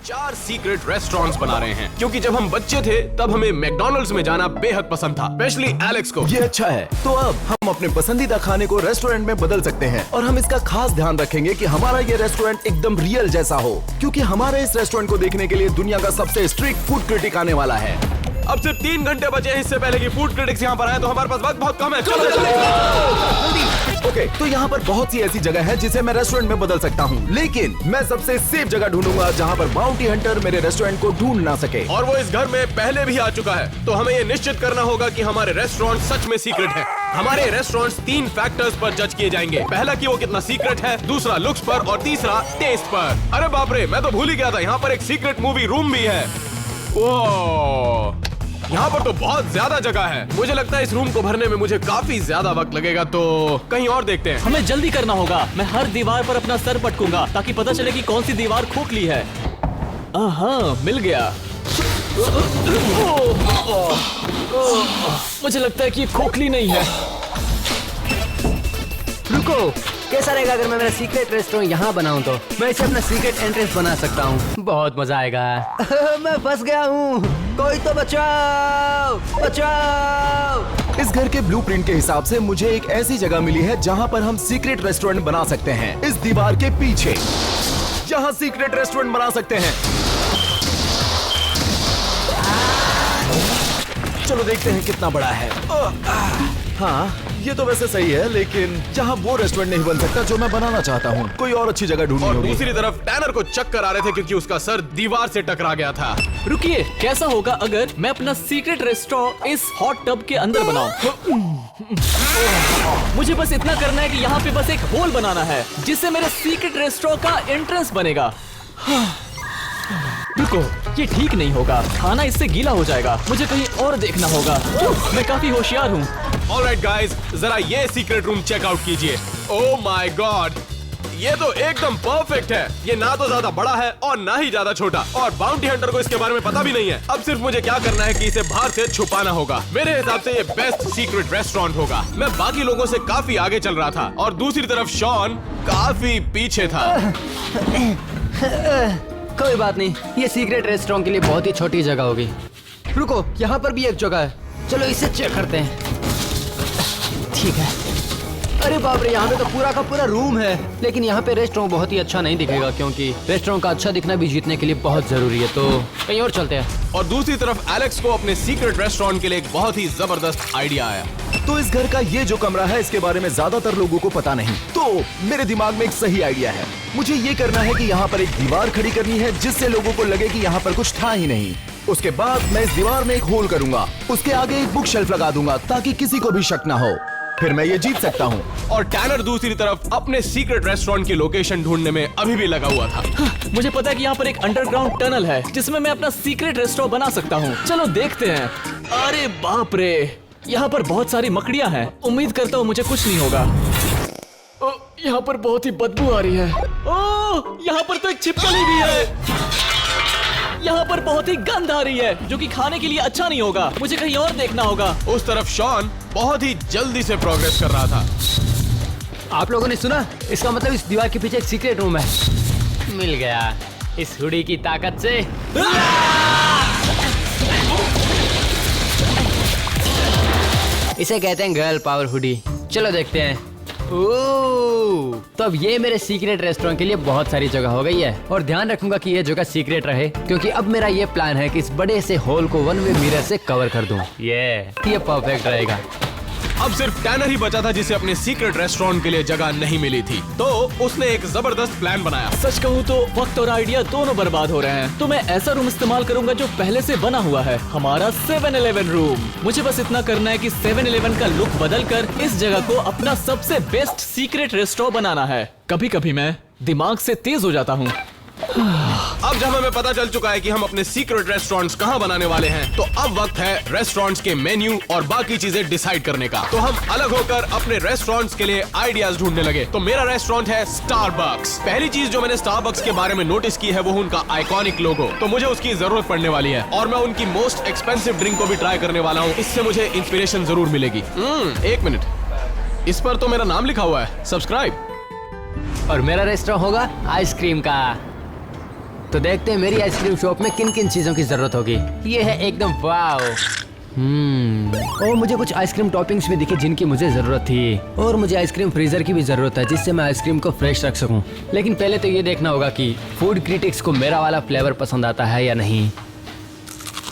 4 secret restaurants बना रहे हैं, क्योंकि जब हम बच्चे थे तब हमें मैकडॉनल्ड्स में जाना बेहद पसंद था, स्पेशली एलेक्स को। ये अच्छा है। तो अब हम अपने पसंदीदा खाने को रेस्टोरेंट में बदल सकते हैं और हम इसका खास ध्यान रखेंगे कि हमारा ये रेस्टोरेंट एकदम रियल जैसा हो, क्योंकि हमारे इस रेस्टोरेंट को देखने के लिए दुनिया का सबसे स्ट्रिक्ट फूड क्रिटिक आने वाला है। अब सिर्फ 3 घंटे बचे हैं इससे पहले कि फूड क्रिटिक्स यहाँ पर आए, तो हमारे पास वक्त बहुत कम है। चलो। ओके, तो यहाँ पर बहुत सी ऐसी जगह है जिसे मैं रेस्टोरेंट में बदल सकता हूँ, लेकिन मैं सबसे सेफ जगह ढूंढूंगा जहाँ पर बाउंटी हंटर मेरे रेस्टोरेंट को ढूंढ ना सके। और वो इस घर में पहले भी आ चुका है, तो हमें ये निश्चित करना होगा कि हमारे रेस्टोरेंट सच में सीक्रेट है। हमारे रेस्टोरेंट्स 3 फैक्टर्स पर जज किए जाएंगे। पहला कि वो कितना सीक्रेट है, दूसरा लुक्स पर और तीसरा टेस्ट पर। अरे बाप रे, मैं तो भूल ही गया था, यहाँ पर एक सीक्रेट मूवी रूम भी है। ओह, यहाँ पर तो बहुत ज्यादा जगह है। मुझे लगता है इस रूम को भरने में मुझे काफी ज्यादा वक्त लगेगा, तो कहीं और देखते हैं। हमें जल्दी करना होगा। मैं हर दीवार पर अपना सर पटकूंगा ताकि पता चले कि कौन सी दीवार खोखली है। हाँ, मिल गया। मुझे लगता है कि ये खोखली नहीं है। रुको, कैसा रहेगा अगर मैं मेरा सीक्रेट रेस्टोरेंट यहाँ बनाऊँ? तो मैं इसे अपना सीक्रेट एंट्रेंस बना सकता हूँ। बहुत मजा आएगा। मैं फंस गया हूँ, कोई तो बचाओ, बचाओ। इस घर के ब्लूप्रिंट के हिसाब से मुझे एक ऐसी जगह मिली है जहाँ पर हम सीक्रेट रेस्टोरेंट बना सकते हैं। इस दीवार के पीछे यहाँ सीक्रेट रेस्टोरेंट बना सकते हैं। चलो देखते हैं कितना बड़ा है। हाँ, ये तो वैसे सही है, लेकिन यहाँ वो रेस्टोरेंट नहीं बन सकता जो मैं बनाना चाहता हूँ। कोई और अच्छी जगह ढूंढनी और होगी। दूसरी तरफ टैनर को चक्कर आ रहे थे क्योंकि उसका सर दीवार से टकरा गया था। रुकिए, कैसा होगा अगर मैं अपना सीक्रेट रेस्टोरेंट इस हॉट टब के अंदर बनाऊं? मुझे बस इतना करना है कि यहाँ पे बस एक होल बनाना है जिससे मेरे सीक्रेट रेस्टोरेंट का एंट्रेंस बनेगा। रुको, ये ठीक नहीं होगा। खाना इससे गीला हो जाएगा। मुझे कहीं और देखना होगा। मैं काफी होशियार हूँ। ऑलराइट गाइस, जरा ये सीक्रेट रूम चेकआउट कीजिए। ओह माय गॉड, ये तो एकदम परफेक्ट है। ये ना तो ज्यादा बड़ा है और ना ही ज्यादा छोटा, और बाउंटी हंटर को इसके बारे में पता भी नहीं है। अब सिर्फ मुझे क्या करना है कि इसे बाहर से छुपाना होगा। मेरे हिसाब से ये बेस्ट सीक्रेट रेस्टोरेंट होगा। मैं बाकी लोगों से काफी आगे चल रहा था और दूसरी तरफ शॉन काफी पीछे था। कोई बात नहीं, ये सीक्रेट रेस्टोरेंट के लिए बहुत ही छोटी जगह होगी। रुको, यहाँ पर भी एक जगह है। चलो इसे चेक करते हैं। ठीक है। अरे बाप रे, यहाँ पे तो पूरा का पूरा रूम है। लेकिन यहाँ पे रेस्टोरेंट बहुत ही अच्छा नहीं दिखेगा, क्योंकि रेस्टोरेंट का अच्छा दिखना भी जीतने के लिए बहुत जरूरी है। तो कहीं और चलते हैं। और दूसरी तरफ एलेक्स को अपने सीक्रेट रेस्टोरेंट के लिए एक बहुत ही जबरदस्त आइडिया आया। तो इस घर का ये जो कमरा है, इसके बारे में ज्यादातर लोगों को पता नहीं। तो मेरे दिमाग में एक सही आइडिया है। मुझे ये करना है कि यहाँ पर एक दीवार खड़ी करनी है जिससे लोगों को लगे कि यहाँ पर कुछ था ही नहीं। उसके बाद मैं इस दीवार में एक होल करूंगा, उसके आगे एक बुक शेल्फ लगा दूंगा ताकि किसी को भी शक ना हो। फिर मैं ये जीत सकता हूँ। और टैनर दूसरी तरफ अपने सीक्रेट रेस्टोरेंट की लोकेशन ढूंढने में अभी भी लगा हुआ था। मुझे पता है कि यहाँ पर एक अंडरग्राउंड टनल है जिसमें मैं अपना सीक्रेट रेस्टोरेंट बना सकता हूँ। चलो देखते हैं। अरे बाप रे, यहाँ पर बहुत सारी मकड़ियाँ हैं। उम्मीद करता हूँ मुझे कुछ नहीं होगा। ओ, यहाँ पर बहुत ही बदबू आ रही है। ओह, यहाँ पर तो एक छिपकली भी है। यहाँ पर बहुत ही गंध आ रही है, जो कि खाने के लिए अच्छा नहीं होगा। मुझे कहीं और देखना होगा। उस तरफ शॉन बहुत ही जल्दी से प्रोग्रेस कर रहा था। आप लोगों ने सुना? इसका मतलब इस दीवार के पीछे एक सीक्रेट रूम है। मिल गया इस हुडी की ताकत से। इसे कहते हैं गर्ल पावर हुडी। चलो देखते हैं। ओह, तो अब ये मेरे सीक्रेट रेस्टोरेंट के लिए बहुत सारी जगह हो गई है, और ध्यान रखूंगा कि ये जगह सीक्रेट रहे, क्योंकि अब मेरा ये प्लान है कि इस बड़े से होल को वन वे मिरर से कवर कर दूं। ये परफेक्ट रहेगा। अब सिर्फ टैनर ही बचा था जिसे अपने सीक्रेट रेस्टोरेंट के लिए जगह नहीं मिली थी, तो उसने एक जबरदस्त प्लान बनाया। सच कहूँ तो वक्त और आइडिया दोनों बर्बाद हो रहे हैं। तो मैं ऐसा रूम इस्तेमाल करूंगा जो पहले से बना हुआ है, हमारा 7-Eleven रूम। मुझे बस इतना करना है कि 7-Eleven का लुक बदलकर इस जगह को अपना सबसे बेस्ट सीक्रेट रेस्टोरेंट बनाना है। कभी कभी मैं दिमाग से तेज हो जाता हूँ। अब जब हमें पता चल चुका है कि हम अपने सीक्रेट रेस्टोरेंट्स कहां बनाने वाले हैं, तो अब वक्त है रेस्टोरेंट्स के मेन्यू और बाकी चीजें डिसाइड करने का। तो हम अलग होकर अपने रेस्टोरेंट्स के लिए आइडियाज ढूंढने लगे। तो मेरा रेस्टोरेंट है स्टारबक्स। पहली चीज जो मैंने स्टारबक्स के बारे में नोटिस की है वो उनका आइकॉनिक लोगो। तो मुझे उसकी जरूरत पड़ने वाली है, और मैं उनकी मोस्ट एक्सपेंसिव ड्रिंक को भी ट्राई करने वाला हूँ। इससे मुझे इंस्पिरेशन जरूर मिलेगी। एक मिनट, इस पर तो मेरा नाम लिखा हुआ है, सब्सक्राइब। और मेरा रेस्टोरेंट होगा आइसक्रीम का। तो देखते हैं मेरी आइसक्रीम शॉप में किन किन चीजों की जरूरत होगी। ये है एकदम वाव। और मुझे कुछ आइसक्रीम टॉपिंग्स भी दिखे जिनकी मुझे जरूरत थी। और मुझे आइसक्रीम फ्रीजर की भी जरूरत है जिससे मैं आइसक्रीम को फ्रेश रख सकूं। लेकिन पहले तो ये देखना होगा कि फूड क्रिटिक्स को मेरा वाला फ्लेवर पसंद आता है या नहीं।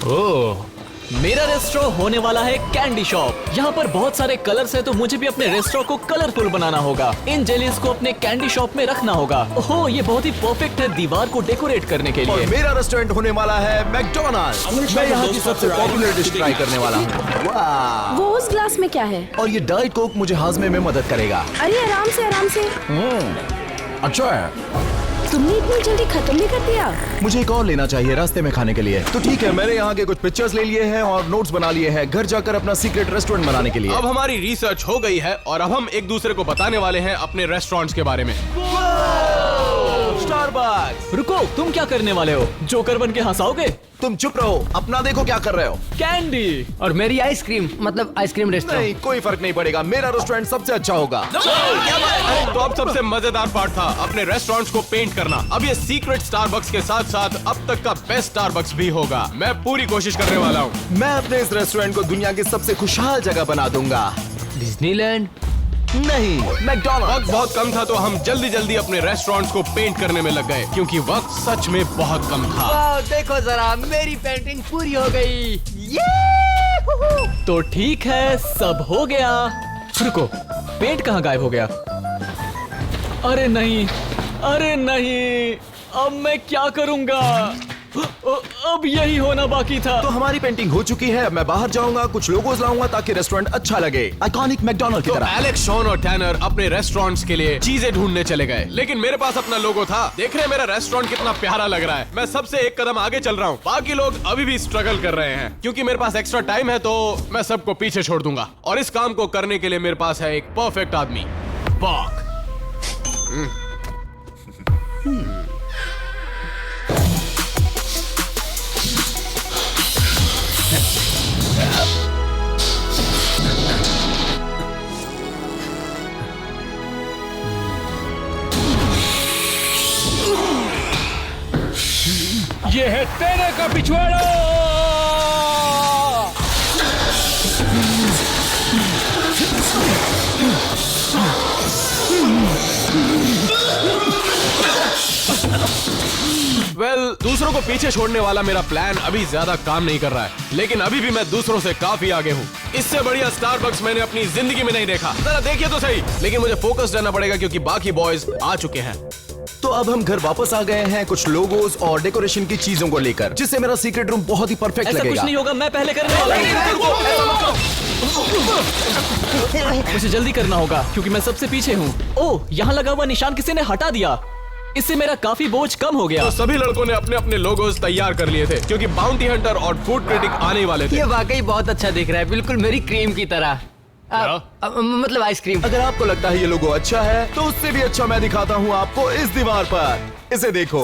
ओह, मेरा रेस्टोरेंट होने वाला है कैंडी शॉप। यहाँ पर बहुत सारे कलर्स है तो मुझे भी अपने रेस्टोरेंट को कलरफुल बनाना होगा। इन जेलीज को अपने कैंडी शॉप में रखना होगा। ओह, ये बहुत ही परफेक्ट है दीवार को डेकोरेट करने के और लिए। मेरा रेस्टोरेंट होने वाला है मैकडोनल्ड्स। मैं यहाँ की सबसे पॉपुलर डिश ट्राई करने वाला हूँ। वाह! वो उस ग्लास में क्या है? और ये डाइट कोक मुझे हाजमे में मदद करेगा। अरे आराम से आराम से। अच्छा है। तुमने इतनी जल्दी खत्म नहीं कर दिया? मुझे एक और लेना चाहिए रास्ते में खाने के लिए। तो ठीक है, मैंने यहाँ के कुछ पिक्चर्स ले लिए हैं और नोट्स बना लिए हैं घर जाकर अपना सीक्रेट रेस्टोरेंट बनाने के लिए। अब हमारी रिसर्च हो गई है और अब हम एक दूसरे को बताने वाले हैं अपने रेस्टोरेंट्स के बारे में। स्टारबक्स! रुको, तुम क्या करने वाले हो? जोकर बन के हंसाओगे? तुम चुप रहो, अपना देखो क्या कर रहे हो। कैंडी। और मेरी आइसक्रीम मतलब आइसक्रीम रेस्टोरेंट। नहीं, कोई फर्क नहीं पड़ेगा, मेरा रेस्टोरेंट सबसे अच्छा होगा। अरे तो अब सबसे मजेदार पार्ट था अपने रेस्टोरेंट्स को पेंट करना। अब ये सीक्रेट स्टारबक्स के साथ साथ अब तक का बेस्ट स्टारबक्स भी होगा। मैं पूरी कोशिश करने वाला हूँ। मैं अपने इस रेस्टोरेंट को दुनिया की सबसे खुशहाल जगह बना दूंगा। डिज्नीलैंड? नहीं, मैकडोनल्ड्स। वक्त बहुत कम था तो हम जल्दी जल्दी अपने रेस्टोरेंट्स को पेंट करने में लग गए क्योंकि वक्त सच में बहुत कम था। वाह, देखो जरा मेरी पेंटिंग पूरी हो गई। तो ठीक है, सब हो गया। रुको, पेंट कहाँ गायब हो गया? अरे नहीं, अरे नहीं, अब मैं क्या करूंगा? अब यही होना बाकी था। तो हमारी पेंटिंग हो चुकी है। अब मैं बाहर जाऊंगा, कुछ लोगोज लाऊंगा ताकि रेस्टोरेंट अच्छा लगे, आइकॉनिक मैकडोनल्ड की तो तरह। एलेक्स, शॉन और टैनर अपने रेस्टोरेंट्स के लिए चीजें ढूंढने चले गए, लेकिन मेरे पास अपना लोगो था। देख रहे हैं मेरा रेस्टोरेंट कितना प्यारा लग रहा है। मैं सबसे एक कदम आगे चल रहा हूँ। बाकी लोग अभी भी स्ट्रगल कर रहे हैं। क्योंकि मेरे पास एक्स्ट्रा टाइम है तो मैं सबको पीछे छोड़ दूंगा और इस काम को करने के लिए मेरे पास है एक परफेक्ट आदमी, बॉक। ये है तेरे का पिछवाड़ा। दूसरों को पीछे छोड़ने वाला मेरा प्लान अभी ज्यादा काम नहीं कर रहा है, लेकिन अभी भी मैं दूसरों से काफी आगे हूँ। इससे बढ़िया स्टारबक्स मैंने अपनी जिंदगी में नहीं देखा। जरा देखिए तो सही। लेकिन मुझे फोकस रहना पड़ेगा क्योंकि बाकी बॉयज आ चुके हैं। तो अब हम घर वापस आ गए हैं कुछ लोगोस और डेकोरेशन की चीजों को लेकर, जिससे मेरा सीक्रेट रूम बहुत ही परफेक्ट ऐसा लगेगा। कुछ नहीं होगा, मैं पहले करने वाला हूँ। मुझे जल्दी करना होगा क्योंकि मैं सबसे पीछे हूँ। ओह, यहाँ लगा हुआ निशान किसी ने हटा दिया। इससे मेरा काफी बोझ कम हो गया। तो सभी लड़कों ने अपने अपने लोगोस तैयार कर लिए थे क्योंकि बाउंटी हंटर और फूड क्रिटिक आने वाले थे। ये वाकई बहुत अच्छा दिख रहा है, बिल्कुल मेरी क्रीम की तरह। मतलब आइसक्रीम। अगर आपको लगता है ये लोगो अच्छा है तो उससे भी अच्छा मैं दिखाता हूँ आपको इस दीवार पर। इसे देखो,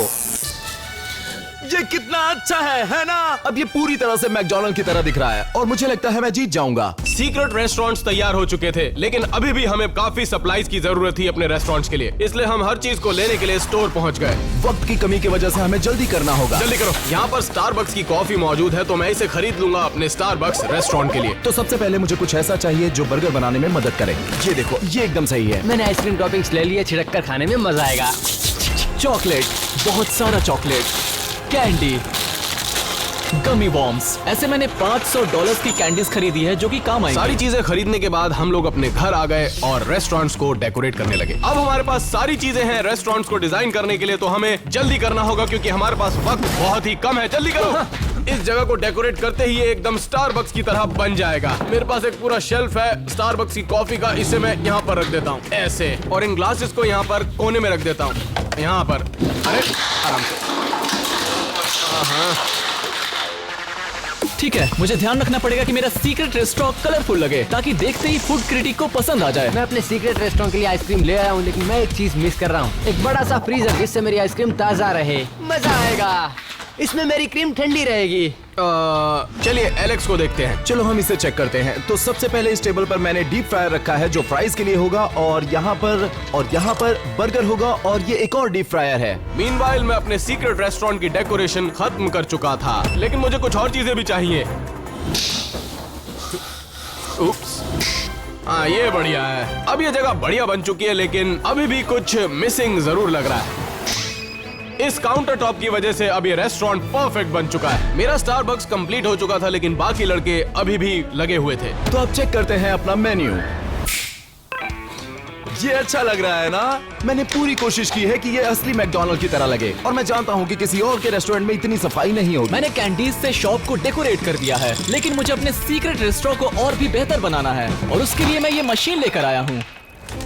ये कितना अच्छा है ना? अब ये पूरी तरह से मैकडोनल्ड की तरह दिख रहा है और मुझे लगता है मैं जीत जाऊंगा। सीक्रेट रेस्टोरेंट्स तैयार हो चुके थे, लेकिन अभी भी हमें काफी सप्लाईज की जरूरत थी अपने रेस्टोरेंट्स के लिए, इसलिए हम हर चीज को लेने के लिए स्टोर पहुंच गए। वक्त की कमी की वजह से हमें जल्दी करना होगा। जल्दी करो, यहाँ पर स्टारबक्स की कॉफी मौजूद है तो मैं इसे खरीद लूंगा अपने स्टारबक्स रेस्टोरेंट के लिए। तो सबसे पहले मुझे कुछ ऐसा चाहिए जो बर्गर बनाने में मदद करे। ये देखो, ये एकदम सही है। मैंने आइसक्रीम टॉपिंग्स ले लिए, छिड़क कर खाने में मजा आएगा। चॉकलेट, बहुत सारा चॉकलेट, कैंडी, गमी बॉम्ब्स। ऐसे मैंने $500 की कैंडीज खरीदी है जो कि काम आएंगी। सारी चीजें खरीदने के बाद हम लोग अपने घर आ गए और रेस्टोरेंट्स को डेकोरेट करने लगे। अब हमारे पास सारी चीजें हैं रेस्टोरेंट्स को डिजाइन करने के लिए, तो हमें जल्दी करना होगा क्योंकि हमारे पास वक्त बहुत ही कम है। जल्दी करो। इस जगह को डेकोरेट करते ही ये एकदम स्टारबक्स की तरह बन जाएगा। मेरे पास एक पूरा शेल्फ है स्टारबक्स की कॉफी का, इसे मैं यहाँ पर रख देता हूँ ऐसे, और इन ग्लासेस को यहाँ पर कोने में रख देता हूँ यहाँ पर। अरे आराम से। ठीक है, मुझे ध्यान रखना पड़ेगा कि मेरा सीक्रेट रेस्टोरेंट कलरफुल लगे ताकि देखते ही फूड क्रिटिक को पसंद आ जाए। मैं अपने सीक्रेट रेस्टोरेंट के लिए आइसक्रीम ले आया हूँ, लेकिन मैं एक चीज मिस कर रहा हूँ, एक बड़ा सा फ्रीजर जिससे मेरी आइसक्रीम ताजा रहे। मजा आएगा। इसमें मेरी क्रीम ठंडी रहेगी। चलिए एलेक्स को देखते हैं। चलो हम इसे चेक करते हैं। तो सबसे पहले इस टेबल पर मैंने डीप फ्रायर रखा है जो फ्राइज के लिए होगा, और यहाँ पर बर्गर होगा, और ये एक और डीप फ्रायर है। मीनवाइल मैं अपने सीक्रेट रेस्टोरेंट की डेकोरेशन खत्म कर चुका था, लेकिन मुझे कुछ और चीजें भी चाहिए। उप्स। हाँ ये बढ़िया है। अब ये जगह बढ़िया बन चुकी है, लेकिन अभी भी कुछ मिसिंग जरूर लग रहा है। इस काउंटर टॉप की वजह से अब ये रेस्टोरेंट परफेक्ट बन चुका है। मेरा स्टारबक्स कंप्लीट हो चुका था, लेकिन बाकी लड़के अभी भी लगे हुए थे। तो अब चेक करते हैं अपना मेन्यू। ये अच्छा लग रहा है ना? मैंने पूरी कोशिश की है कि ये असली मैकडॉनल्ड की तरह लगे, और मैं जानता हूँ कि किसी और के रेस्टोरेंट में इतनी सफाई नहीं होगी। मैंने कैंडीज से शॉप को डेकोरेट कर दिया है, लेकिन मुझे अपने सीक्रेट रेस्टोरेंट को और भी बेहतर बनाना है, और उसके लिए मैं ये मशीन लेकर आया हूँ।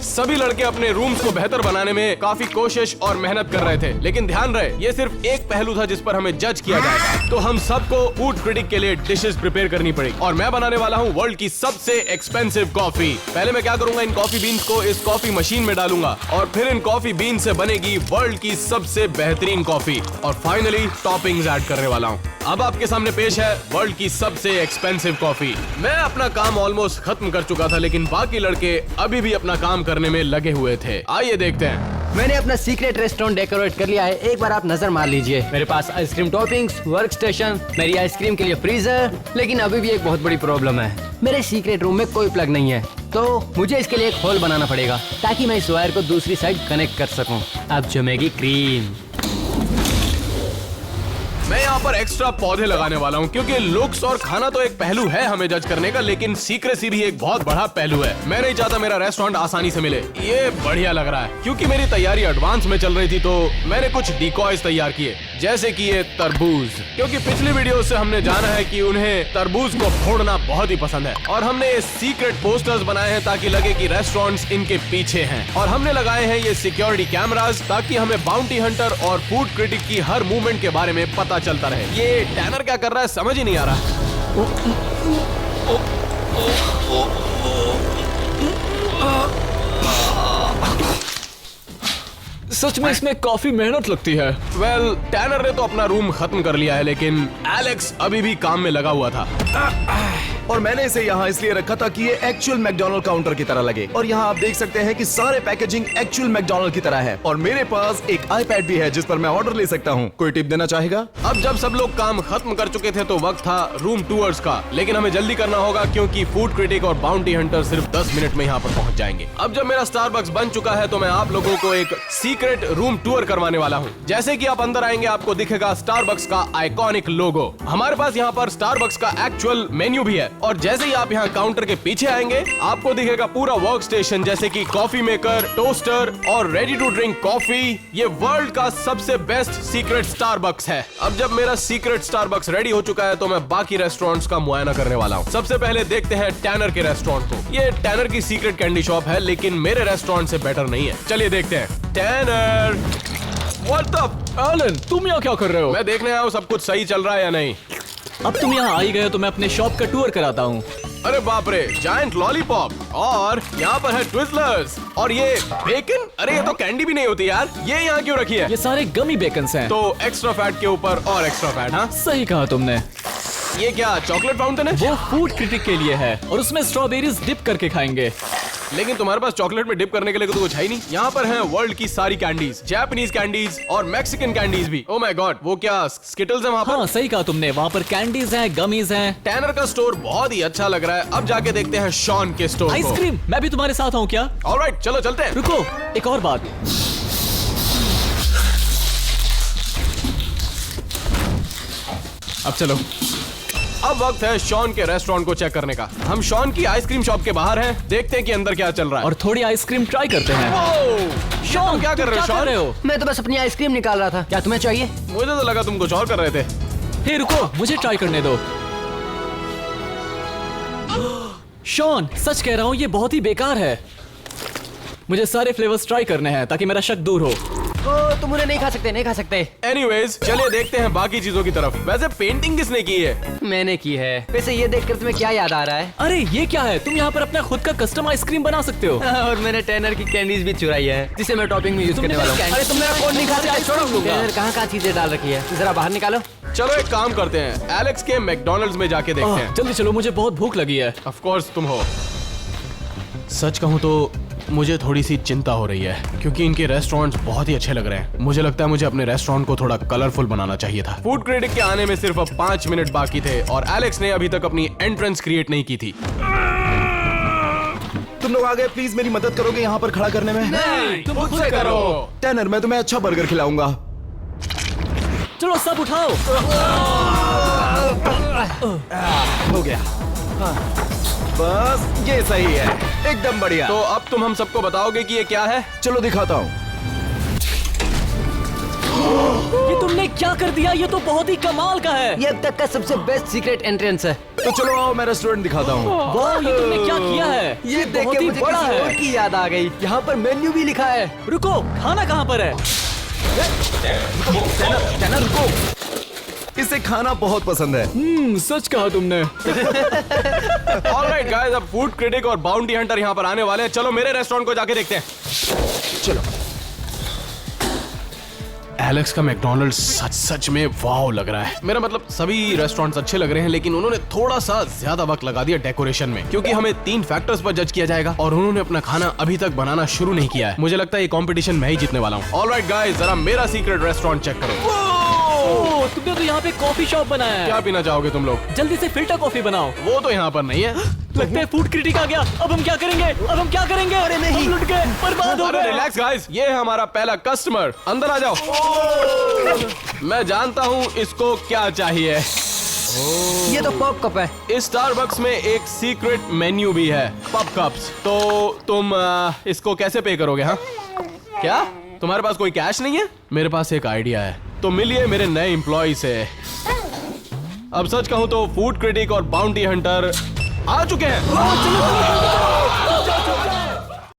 सभी लड़के अपने रूम्स को बेहतर बनाने में काफी कोशिश और मेहनत कर रहे थे, लेकिन ध्यान रहे ये सिर्फ एक पहलू था जिस पर हमें जज किया जाएगा। तो हम सबको फूड क्रिटिक के लिए डिशेस प्रिपेयर करनी पड़ेगी, और मैं बनाने वाला हूँ वर्ल्ड की सबसे एक्सपेंसिव कॉफी। पहले मैं क्या करूंगा, इन कॉफी बीन्स को इस कॉफी मशीन में डालूंगा, और फिर इन कॉफी बीन से बनेगी वर्ल्ड की सबसे बेहतरीन कॉफी, और फाइनली टॉपिंग्स ऐड करने वाला हूँ। अब आपके सामने पेश है वर्ल्ड की सबसे एक्सपेंसिव कॉफी। मैं अपना काम ऑलमोस्ट खत्म कर चुका था, लेकिन बाकी लड़के अभी भी अपना काम करने में लगे हुए थे। आइए देखते हैं। मैंने अपना सीक्रेट रेस्टोरेंट डेकोरेट कर लिया है, एक बार आप नजर मार लीजिए। मेरे पास आइसक्रीम टॉपिंग्स, वर्क स्टेशन, मेरी आइसक्रीम के लिए फ्रीजर, लेकिन अभी भी एक बहुत बड़ी प्रॉब्लम है। मेरे सीक्रेट रूम में कोई प्लग नहीं है, तो मुझे इसके लिए एक होल बनाना पड़ेगा ताकि मैं इस वायर को दूसरी साइड कनेक्ट कर सकूं। अब जमेगी क्रीम। मैं यहाँ पर एक्स्ट्रा पौधे लगाने वाला हूँ, क्योंकि लुक्स और खाना तो एक पहलू है हमें जज करने का, लेकिन सीक्रेसी भी एक बहुत बड़ा पहलू है। मैं नहीं चाहता मेरा रेस्टोरेंट आसानी से मिले। ये बढ़िया लग रहा है। क्योंकि मेरी तैयारी एडवांस में चल रही थी, तो मैंने कुछ डिकॉयज तैयार किए, जैसे कि ये तरबूज, क्योंकि पिछली वीडियो से हमने जाना है कि उन्हें तरबूज को फोड़ना बहुत ही पसंद है, और हमने ये सीक्रेट पोस्टर्स बनाए हैं ताकि लगे कि रेस्टोरेंट्स इनके पीछे हैं, और हमने लगाए हैं ये सिक्योरिटी कैमरास ताकि हमें बाउंटी हंटर और फूड क्रिटिक की हर मूवमेंट के बारे में पता चलता रहे। ये टैनर क्या कर रहा है समझ ही नहीं आ रहा। सच में इसमें काफी मेहनत लगती है। वेल, टैनर ने तो अपना रूम खत्म कर लिया है, लेकिन एलेक्स अभी भी काम में लगा हुआ था। और मैंने इसे यहाँ इसलिए रखा था कि ये एक्चुअल मैकडॉनल्ड काउंटर की तरह लगे, और यहाँ आप देख सकते हैं कि सारे पैकेजिंग एक्चुअल मैकडॉनल्ड की तरह है, और मेरे पास एक आईपैड भी है जिस पर मैं ऑर्डर ले सकता हूँ। कोई टिप देना चाहेगा? अब जब सब लोग काम खत्म कर चुके थे तो वक्त था रूम टूर्स का, लेकिन हमें जल्दी करना होगा क्योंकि फूड क्रिटिक और बाउंटी हंटर सिर्फ 10 मिनट में यहाँ पर पहुँच जाएंगे। अब जब मेरा स्टारबक्स बन चुका है तो मैं आप लोगों को एक सीक्रेट रूम टूर करवाने वाला हूँ। जैसे कि आप अंदर आएंगे आपको दिखेगा स्टारबक्स का आइकॉनिक लोगो। हमारे पास यहाँ पर स्टारबक्स का एक्चुअल मेन्यू भी है, और जैसे ही आप यहाँ काउंटर के पीछे आएंगे आपको दिखेगा पूरा वर्क स्टेशन, जैसे कि कॉफी मेकर, टोस्टर और रेडी टू ड्रिंक कॉफी। ये वर्ल्ड का सबसे बेस्ट सीक्रेट स्टारबक्स है। अब जब मेरा सीक्रेट स्टारबक्स रेडी हो चुका है तो मैं बाकी रेस्टोरेंट्स का मुआयना करने वाला हूँ। सबसे पहले देखते हैं टैनर के रेस्टोरेंट को। ये टैनर की सीक्रेट कैंडी शॉप है, लेकिन मेरे रेस्टोरेंट से बेटर नहीं है। चलिए देखते हैं। टैनर, व्हाट द एलन, तुम यहाँ क्या कर रहे हो? मैं देखने आया हूँ सब कुछ सही चल रहा है या नहीं। अब तुम यहाँ आ ही गए तो मैं अपने शॉप का टूर कराता हूँ। अरे बाप रे, जायंट लॉलीपॉप, और यहाँ पर है ट्विज़लर्स, और ये बेकन। अरे ये तो कैंडी भी नहीं होती यार, ये यहाँ क्यों रखी है? ये सारे गमी बेकन्स हैं। तो एक्स्ट्रा फैट के ऊपर और एक्स्ट्रा फैट। हाँ सही कहा तुमने। ये क्या चॉकलेट फाउंटेन है? वो फूड क्रिटिक के लिए है, और उसमें स्ट्रॉबेरीज डिप करके खाएंगे। लेकिन तुम्हारे पास चॉकलेट में डिप करने के लिए तो कुछ है ही नहीं। यहाँ पर हैं वर्ल्ड की सारी कैंडीज, जापानीज कैंडीज और मैक्सिकन कैंडीज भी। ओह माय गॉड, वो क्या स्किटल्स है वहाँ पर? हाँ सही कहा तुमने, वहाँ पर कैंडीज हैं, गमीज हैं। टैनर का स्टोर बहुत ही अच्छा लग रहा है। अब जाके देखते हैं शॉन के स्टोर को। आइसक्रीम, मैं भी तुम्हारे साथ आऊँ क्या? ऑलराइट, चलो चलते हैं। रुको, एक और बात। अब चलो। अब वक्त है शॉन के रेस्टोरेंट को चेक करने का। हम शॉन की आइसक्रीम शॉप के बाहर हैं, देखते हैं कि अंदर क्या चल रहा है। और थोड़ी आइसक्रीम ट्राई करते हैं। शॉन क्या कर रहे हो? शॉन, मैं तो बस अपनी आइसक्रीम निकाल रहा था, क्या तुम्हें चाहिए? मुझे तो लगा तुम कुछ और कर रहे थे। हे रुको, मुझे ट्राई करने दो। शॉन, सच कह रहा हूँ ये बहुत ही बेकार है। मुझे सारे फ्लेवर्स ट्राई करने हैं ताकि मेरा शक दूर हो। ओ, तुम उन्हें नहीं खा सकते, नहीं खा सकते। एनीवेज चलिए देखते हैं बाकी चीजों की तरफ। वैसे पेंटिंग किसने की है? मैंने की है। वैसे ये देखकर तुम्हें क्या याद आ रहा है? अरे ये क्या है? तुम यहाँ पर अपना खुद का कस्टम आइसक्रीम बना सकते हो। और मैंने टैनर की कैंडीज भी चुराई है, जिसे मैं टॉपिंग में यूज करने वाला हूँ। अरे तुम मेरा कोड नहीं खाते, आज छोड़ दूंगा। टैनर कहाँ चीजें डाल रखी है, जरा बाहर निकालो। चलो एक काम करते हैं, एलेक्स के मैकडॉनल्ड्स में जाके देखते हैं। जल्दी चलो, मुझे बहुत भूख लगी है। ऑफ कोर्स तुम हो। सच कहूँ तो मुझे थोड़ी सी चिंता हो रही है क्योंकि इनके रेस्टोरेंट्स बहुत ही अच्छे लग रहे हैं। मुझे लगता है मुझे अपने रेस्टोरेंट को थोड़ा कलरफुल बनाना चाहिए था। फूड क्रिटिक के आने में सिर्फ अब 5 मिनट बाकी थे और एलेक्स ने अभी तक अपनी एंट्रेंस क्रिएट नहीं की थी। तुम लोग आ गए, प्लीज मेरी मदद करोगे यहाँ पर खड़ा करने में? नहीं, तुम खुद से करो। टैनर, मैं तुम्हें अच्छा बर्गर खिलाऊंगा। चलो सब उठाओ। हो गया। हाँ, बस ये सही है, एकदम बढ़िया। तो अब तुम हम सबको बताओगे कि ये क्या है? चलो दिखाता हूँ। ये तुमने क्या कर दिया? ये तो बहुत ही कमाल का है। ये अब तक का सबसे बेस्ट सीक्रेट एंट्रेंस है। तो चलो आओ, मैं रेस्टोरेंट दिखाता हूँ। वाह, ये तुमने क्या किया है? ये देख बहुत के ही मुझे बड़ा किसी और है। की याद आ गई। यहाँ पर मेन्यू भी लिखा है। रुको, खाना कहाँ पर है? टैनर रुको, इसे खाना बहुत पसंद है। सच कहा तुमने। ऑलराइट गाइस, अब फूड क्रिटिक और बाउंटी हंटर यहाँ पर आने वाले हैं। चलो मेरे रेस्टोरेंट को जाके देखते हैं। चलो। एलेक्स का मैकडॉनल्ड्स सच में वाव लग रहा है। मेरा मतलब सभी रेस्टोरेंट्स अच्छे लग रहे हैं, लेकिन उन्होंने थोड़ा सा ज्यादा वक्त लगा दिया डेकोरेशन में, क्योंकि हमें 3 फैक्टर्स पर जज किया जाएगा और उन्होंने अपना खाना अभी तक बनाना शुरू नहीं किया है। मुझे लगता है ये कंपटीशन मैं ही जीतने वाला हूँ। ऑलराइट गाइस, जरा मेरा सीक्रेट रेस्टोरेंट चेक करो। ओह, तुमने तो यहाँ पे कॉफी शॉप बनाया क्या है। पीना चाहोगे तुम लोग? जल्दी से फिल्टर कॉफी बनाओ। वो तो यहाँ पर नहीं है। लगता है फूड क्रिटिक आ गया। अब हम क्या करेंगे? अरे नहीं, हम लुट गए, बर्बाद हो अरे गए। रिलैक्स गाइस, ये है हमारा पहला कस्टमर। अंदर आ जाओ। मैं जानता हूँ इसको क्या चाहिए। ये तो पॉप कप है। इस स्टारबक्स में एक सीक्रेट मेन्यू भी है, पब कप्स। तो तुम इसको कैसे पे करोगे? हाँ, क्या तुम्हारे पास कोई कैश नहीं है? मेरे पास एक आइडिया है, तो मिलिए मेरे नए एम्प्लॉय से। अब सच कहूँ तो फूड क्रिटिक और बाउंटी हंटर आ चुके हैं।